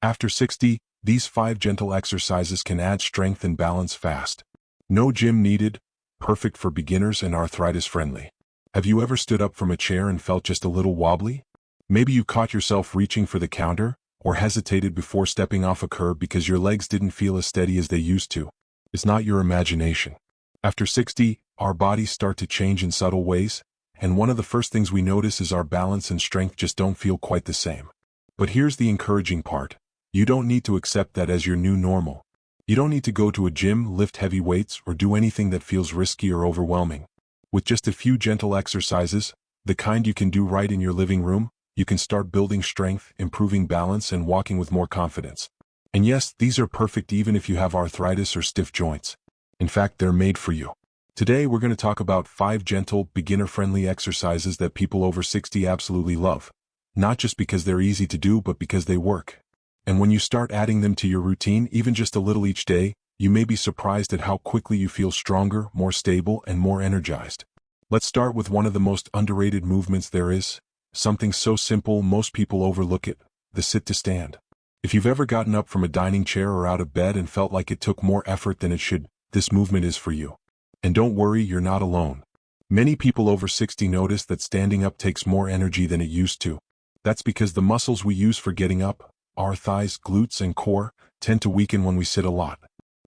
After 60, these 5 gentle exercises can add strength and balance fast. No gym needed, perfect for beginners and arthritis-friendly. Have you ever stood up from a chair and felt just a little wobbly? Maybe you caught yourself reaching for the counter, or hesitated before stepping off a curb because your legs didn't feel as steady as they used to. It's not your imagination. After 60, our bodies start to change in subtle ways, and one of the first things we notice is our balance and strength just don't feel quite the same. But here's the encouraging part. You don't need to accept that as your new normal. You don't need to go to a gym, lift heavy weights, or do anything that feels risky or overwhelming. With just a few gentle exercises, the kind you can do right in your living room, you can start building strength, improving balance, and walking with more confidence. And yes, these are perfect even if you have arthritis or stiff joints. In fact, they're made for you. Today, we're going to talk about 5 gentle, beginner-friendly exercises that people over 60 absolutely love. Not just because they're easy to do, but because they work. And when you start adding them to your routine, even just a little each day, you may be surprised at how quickly you feel stronger, more stable, and more energized. Let's start with one of the most underrated movements there is. Something so simple most people overlook it, the sit-to-stand. If you've ever gotten up from a dining chair or out of bed and felt like it took more effort than it should, this movement is for you. And don't worry, you're not alone. Many people over 60 notice that standing up takes more energy than it used to. That's because the muscles we use for getting up, our thighs, glutes, and core, tend to weaken when we sit a lot.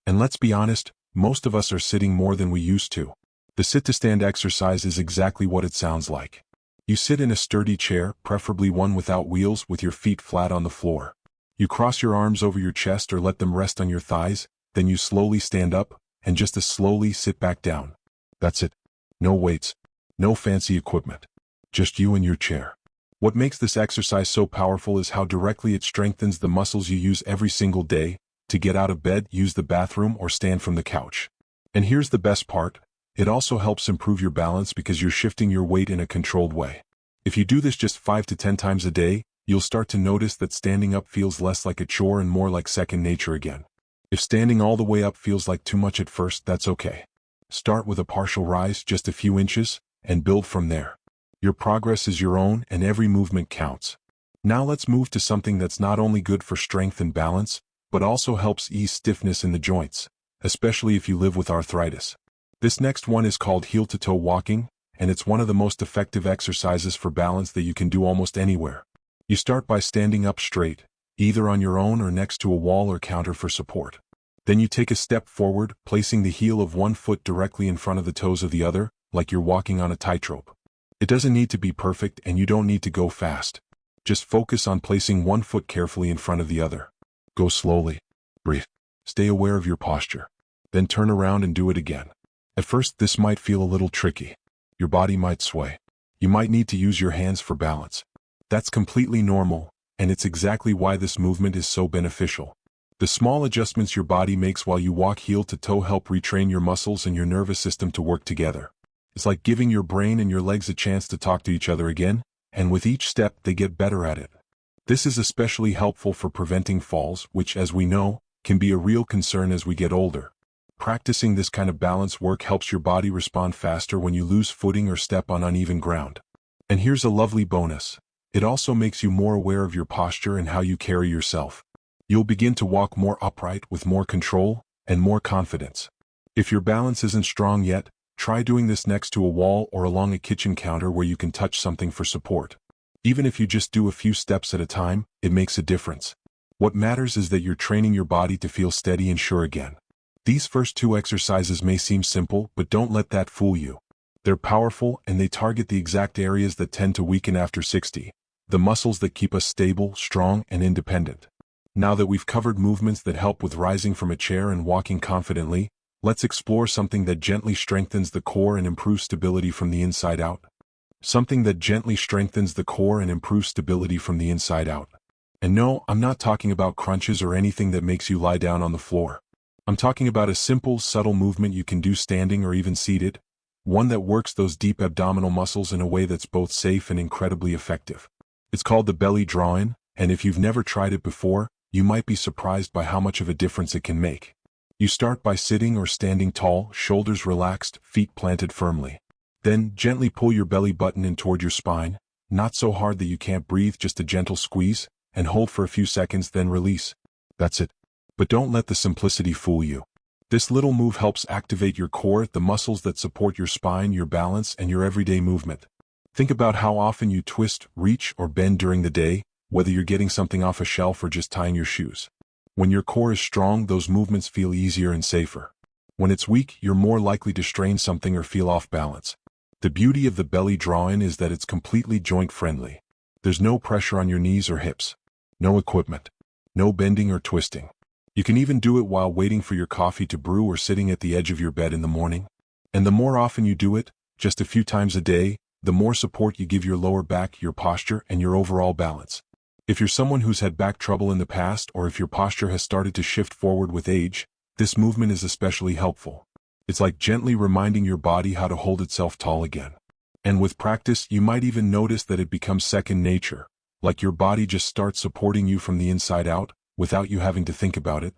And let's be honest, most of us are sitting more than we used to. The sit-to-stand exercise is exactly what it sounds like. You sit in a sturdy chair, preferably one without wheels, with your feet flat on the floor. You cross your arms over your chest or let them rest on your thighs, then you slowly stand up, and just as slowly sit back down. That's it. No weights, no fancy equipment. Just you and your chair. What makes this exercise so powerful is how directly it strengthens the muscles you use every single day, to get out of bed, use the bathroom, or stand from the couch. And here's the best part. It also helps improve your balance because you're shifting your weight in a controlled way. If you do this just 5 to 10 times a day, you'll start to notice that standing up feels less like a chore and more like second nature again. If standing all the way up feels like too much at first, that's okay. Start with a partial rise, just a few inches, and build from there. Your progress is your own, and every movement counts. Now let's move to something that's not only good for strength and balance, but also helps ease stiffness in the joints, especially if you live with arthritis. This next one is called heel-to-toe walking, and it's one of the most effective exercises for balance that you can do almost anywhere. You start by standing up straight, either on your own or next to a wall or counter for support. Then you take a step forward, placing the heel of one foot directly in front of the toes of the other, like you're walking on a tightrope. It doesn't need to be perfect, and you don't need to go fast. Just focus on placing one foot carefully in front of the other. Go slowly. Breathe. Stay aware of your posture. Then turn around and do it again. At first, this might feel a little tricky. Your body might sway. You might need to use your hands for balance. That's completely normal, and it's exactly why this movement is so beneficial. The small adjustments your body makes while you walk heel to toe help retrain your muscles and your nervous system to work together. It's like giving your brain and your legs a chance to talk to each other again, and with each step they get better at it. This is especially helpful for preventing falls, which, as we know, can be a real concern as we get older. Practicing this kind of balance work helps your body respond faster when you lose footing or step on uneven ground. And here's a lovely bonus. It also makes you more aware of your posture and how you carry yourself. You'll begin to walk more upright with more control and more confidence. If your balance isn't strong yet, try doing this next to a wall or along a kitchen counter where you can touch something for support. Even if you just do a few steps at a time, it makes a difference. What matters is that you're training your body to feel steady and sure again. These first 2 exercises may seem simple, but don't let that fool you. They're powerful, and they target the exact areas that tend to weaken after 60, the muscles that keep us stable, strong, and independent. Now that we've covered movements that help with rising from a chair and walking confidently, let's explore something that gently strengthens the core and improves stability from the inside out. Something that gently strengthens the core and improves stability from the inside out. And no, I'm not talking about crunches or anything that makes you lie down on the floor. I'm talking about a simple, subtle movement you can do standing or even seated, one that works those deep abdominal muscles in a way that's both safe and incredibly effective. It's called the belly draw-in, and if you've never tried it before, you might be surprised by how much of a difference it can make. You start by sitting or standing tall, shoulders relaxed, feet planted firmly. Then, gently pull your belly button in toward your spine, not so hard that you can't breathe, just a gentle squeeze, and hold for a few seconds, then release. That's it. But don't let the simplicity fool you. This little move helps activate your core, the muscles that support your spine, your balance, and your everyday movement. Think about how often you twist, reach, or bend during the day, whether you're getting something off a shelf or just tying your shoes. When your core is strong, those movements feel easier and safer. When it's weak, you're more likely to strain something or feel off balance. The beauty of the belly draw-in is that it's completely joint-friendly. There's no pressure on your knees or hips. No equipment. No bending or twisting. You can even do it while waiting for your coffee to brew or sitting at the edge of your bed in the morning. And the more often you do it, just a few times a day, the more support you give your lower back, your posture, and your overall balance. If you're someone who's had back trouble in the past, or if your posture has started to shift forward with age, this movement is especially helpful. It's like gently reminding your body how to hold itself tall again. And with practice, you might even notice that it becomes second nature, like your body just starts supporting you from the inside out, without you having to think about it.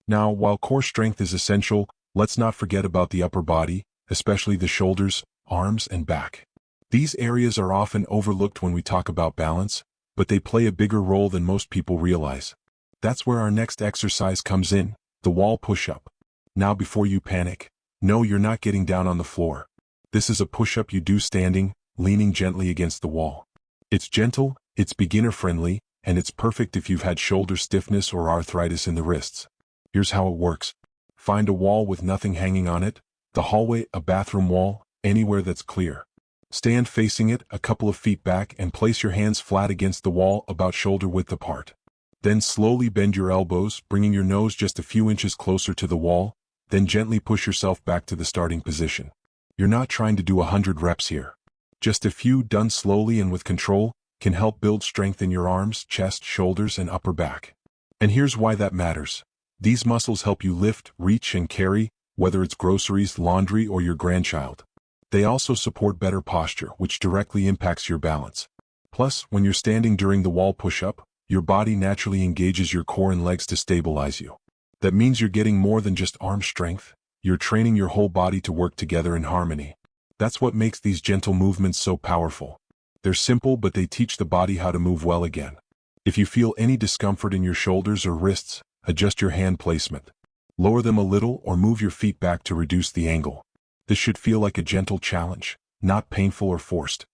Now, while core strength is essential, let's not forget about the upper body, especially the shoulders, arms, and back. These areas are often overlooked when we talk about balance, but they play a bigger role than most people realize. That's where our next exercise comes in, the wall push-up. Now, before you panic, no, you're not getting down on the floor. This is a push-up you do standing, leaning gently against the wall. It's gentle, it's beginner-friendly, and it's perfect if you've had shoulder stiffness or arthritis in the wrists. Here's how it works. Find a wall with nothing hanging on it, the hallway, a bathroom wall, anywhere that's clear. Stand facing it, a couple of feet back, and place your hands flat against the wall, about shoulder width apart. Then slowly bend your elbows, bringing your nose just a few inches closer to the wall, then gently push yourself back to the starting position. You're not trying to do 100 reps here. Just a few, done slowly and with control, can help build strength in your arms, chest, shoulders, and upper back. And here's why that matters. These muscles help you lift, reach, and carry, whether it's groceries, laundry, or your grandchild. They also support better posture, which directly impacts your balance. Plus, when you're standing during the wall push-up, your body naturally engages your core and legs to stabilize you. That means you're getting more than just arm strength. You're training your whole body to work together in harmony. That's what makes these gentle movements so powerful. They're simple, but they teach the body how to move well again. If you feel any discomfort in your shoulders or wrists, adjust your hand placement. Lower them a little or move your feet back to reduce the angle. This should feel like a gentle challenge, not painful or forced.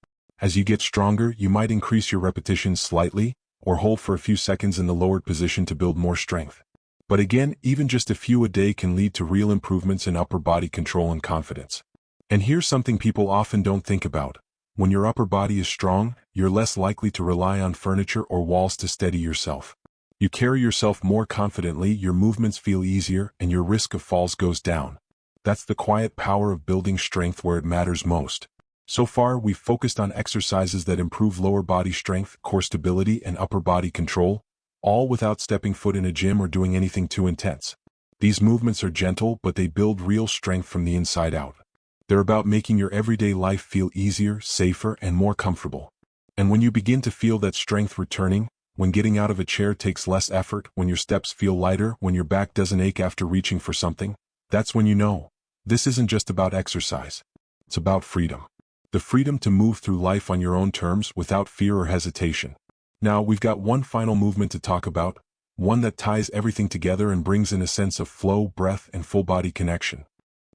As you get stronger, you might increase your repetitions slightly, or hold for a few seconds in the lowered position to build more strength. But again, even just a few a day can lead to real improvements in upper body control and confidence. And here's something people often don't think about. When your upper body is strong, you're less likely to rely on furniture or walls to steady yourself. You carry yourself more confidently, your movements feel easier, and your risk of falls goes down. That's the quiet power of building strength where it matters most. So far, we've focused on exercises that improve lower body strength, core stability, and upper body control, all without stepping foot in a gym or doing anything too intense. These movements are gentle, but they build real strength from the inside out. They're about making your everyday life feel easier, safer, and more comfortable. And when you begin to feel that strength returning, when getting out of a chair takes less effort, when your steps feel lighter, when your back doesn't ache after reaching for something, that's when you know. This isn't just about exercise. It's about freedom. The freedom to move through life on your own terms without fear or hesitation. Now, we've got one final movement to talk about, one that ties everything together and brings in a sense of flow, breath, and full body connection.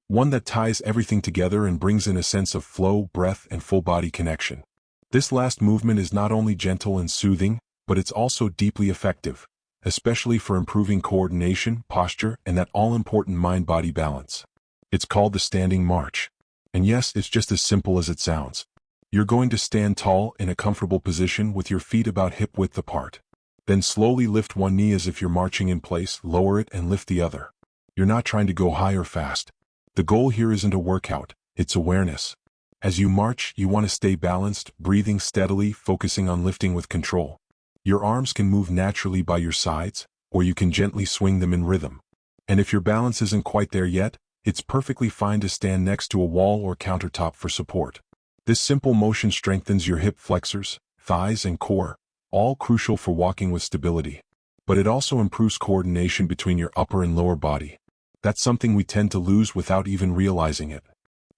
One that ties everything together and brings in a sense of flow, breath, and full body connection. This last movement is not only gentle and soothing, but it's also deeply effective, especially for improving coordination, posture, and that all-important mind-body balance. It's called the standing march. And yes, it's just as simple as it sounds. You're going to stand tall in a comfortable position with your feet about hip-width apart. Then slowly lift one knee as if you're marching in place, lower it and lift the other. You're not trying to go high or fast. The goal here isn't a workout, it's awareness. As you march, you want to stay balanced, breathing steadily, focusing on lifting with control. Your arms can move naturally by your sides, or you can gently swing them in rhythm. And if your balance isn't quite there yet, it's perfectly fine to stand next to a wall or countertop for support. This simple motion strengthens your hip flexors, thighs, and core, all crucial for walking with stability. But it also improves coordination between your upper and lower body. That's something we tend to lose without even realizing it.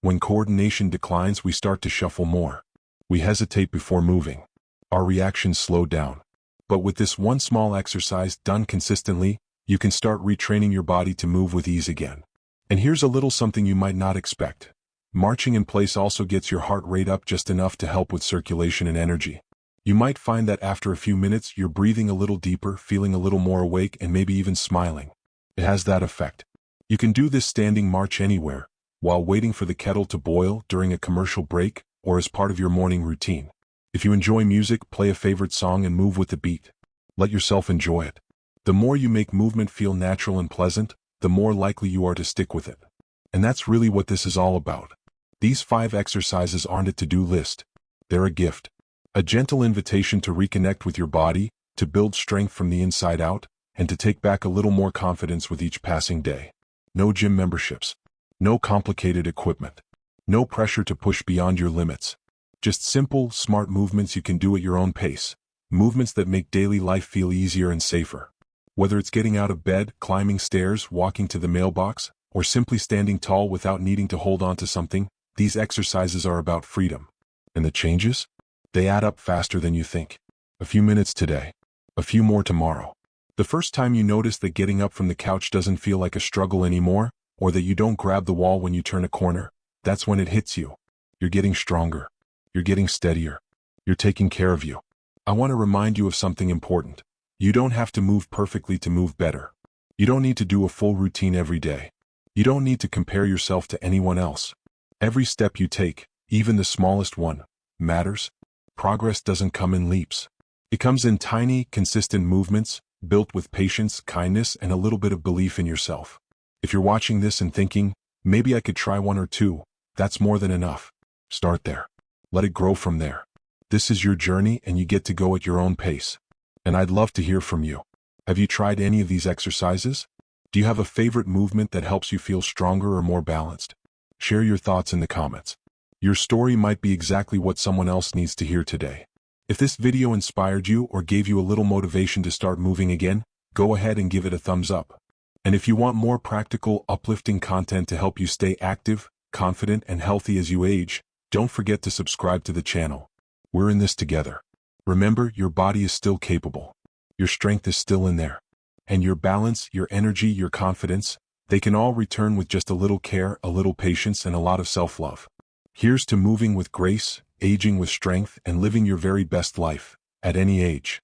When coordination declines, we start to shuffle more. We hesitate before moving. Our reactions slow down. But with this one small exercise done consistently, you can start retraining your body to move with ease again. And here's a little something you might not expect. Marching in place also gets your heart rate up just enough to help with circulation and energy. You might find that after a few minutes you're breathing a little deeper, feeling a little more awake, and maybe even smiling. It has that effect. You can do this standing march anywhere, while waiting for the kettle to boil, during a commercial break, or as part of your morning routine. If you enjoy music, play a favorite song and move with the beat. Let yourself enjoy it. The more you make movement feel natural and pleasant, the more likely you are to stick with it. And that's really what this is all about. These 5 exercises aren't a to-do list. They're a gift. A gentle invitation to reconnect with your body, to build strength from the inside out, and to take back a little more confidence with each passing day. No gym memberships. No complicated equipment. No pressure to push beyond your limits. Just simple, smart movements you can do at your own pace. Movements that make daily life feel easier and safer. Whether it's getting out of bed, climbing stairs, walking to the mailbox, or simply standing tall without needing to hold on to something, these exercises are about freedom. And the changes? They add up faster than you think. A few minutes today. A few more tomorrow. The first time you notice that getting up from the couch doesn't feel like a struggle anymore, or that you don't grab the wall when you turn a corner, that's when it hits you. You're getting stronger. You're getting steadier. You're taking care of you. I want to remind you of something important. You don't have to move perfectly to move better. You don't need to do a full routine every day. You don't need to compare yourself to anyone else. Every step you take, even the smallest one, matters. Progress doesn't come in leaps. It comes in tiny, consistent movements, built with patience, kindness, and a little bit of belief in yourself. If you're watching this and thinking, maybe I could try 1 or 2, that's more than enough. Start there. Let it grow from there. This is your journey and you get to go at your own pace. And I'd love to hear from you. Have you tried any of these exercises? Do you have a favorite movement that helps you feel stronger or more balanced? Share your thoughts in the comments. Your story might be exactly what someone else needs to hear today. If this video inspired you or gave you a little motivation to start moving again, go ahead and give it a thumbs up. And if you want more practical, uplifting content to help you stay active, confident, and healthy as you age, don't forget to subscribe to the channel. We're in this together. Remember, your body is still capable. Your strength is still in there. And your balance, your energy, your confidence, they can all return with just a little care, a little patience, and a lot of self-love. Here's to moving with grace, aging with strength, and living your very best life, at any age.